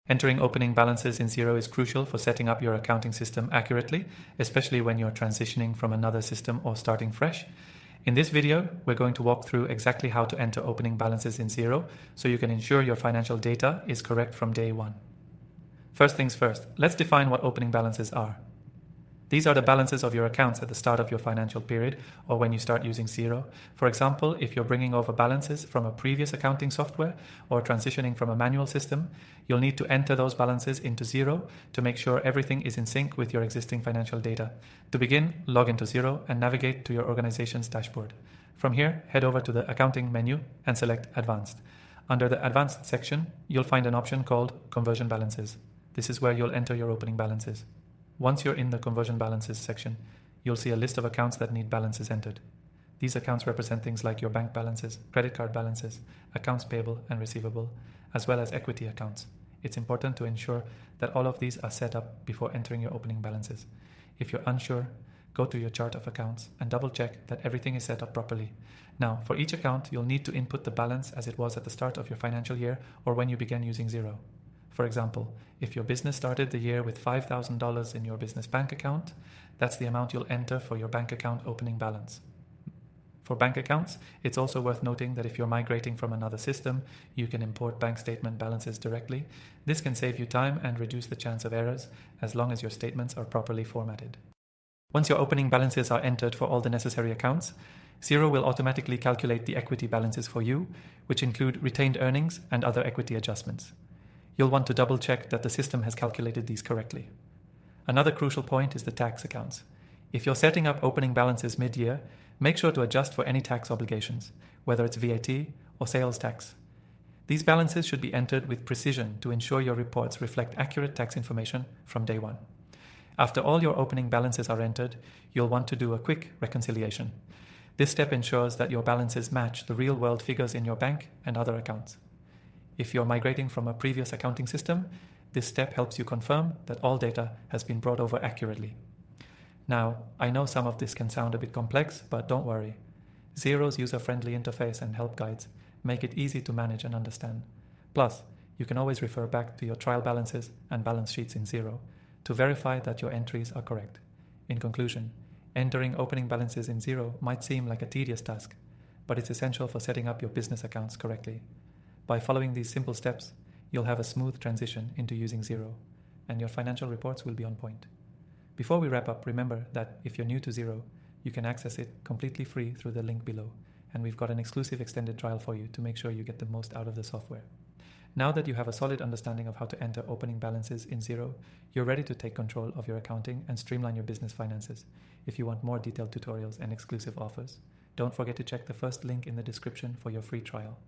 Entering opening balances in Xero is crucial for setting up your accounting system accurately, especially when you're transitioning from another system or starting fresh. In this video, we're going to walk through exactly how to enter opening balances in Xero so you can ensure your financial data is correct from day one. First things first, let's define what opening balances are. These are the balances of your accounts at the start of your financial period or when you start using Xero. For example, if you're bringing over balances from a previous accounting software or transitioning from a manual system, you'll need to enter those balances into Xero to make sure everything is in sync with your existing financial data. To begin, log into Xero and navigate to your organization's dashboard. From here, head over to the Accounting menu and select Advanced. Under the Advanced section, you'll find an option called Conversion Balances. This is where you'll enter your opening balances. Once you're in the Conversion Balances section, you'll see a list of accounts that need balances entered. These accounts represent things like your bank balances, credit card balances, accounts payable and receivable, as well as equity accounts. It's important to ensure that all of these are set up before entering your opening balances. If you're unsure, go to your chart of accounts and double check that everything is set up properly. Now, for each account, you'll need to input the balance as it was at the start of your financial year or when you began using Xero. For example, if your business started the year with $5,000 in your business bank account, that's the amount you'll enter for your bank account opening balance. For bank accounts, it's also worth noting that if you're migrating from another system, you can import bank statement balances directly. This can save you time and reduce the chance of errors as long as your statements are properly formatted. Once your opening balances are entered for all the necessary accounts, Xero will automatically calculate the equity balances for you, which include retained earnings and other equity adjustments. You'll want to double check that the system has calculated these correctly. Another crucial point is the tax accounts. If you're setting up opening balances mid-year, make sure to adjust for any tax obligations, whether it's VAT or sales tax. These balances should be entered with precision to ensure your reports reflect accurate tax information from day one. After all your opening balances are entered, you'll want to do a quick reconciliation. This step ensures that your balances match the real-world figures in your bank and other accounts. If you're migrating from a previous accounting system, this step helps you confirm that all data has been brought over accurately. Now, I know some of this can sound a bit complex, but don't worry. Xero's user-friendly interface and help guides make it easy to manage and understand. Plus, you can always refer back to your trial balances and balance sheets in Xero to verify that your entries are correct. In conclusion, entering opening balances in Xero might seem like a tedious task, but it's essential for setting up your business accounts correctly. By following these simple steps, you'll have a smooth transition into using Xero, and your financial reports will be on point. Before we wrap up, remember that if you're new to Xero, you can access it completely free through the link below, and we've got an exclusive extended trial for you to make sure you get the most out of the software. Now that you have a solid understanding of how to enter opening balances in Xero, you're ready to take control of your accounting and streamline your business finances. If you want more detailed tutorials and exclusive offers, don't forget to check the first link in the description for your free trial.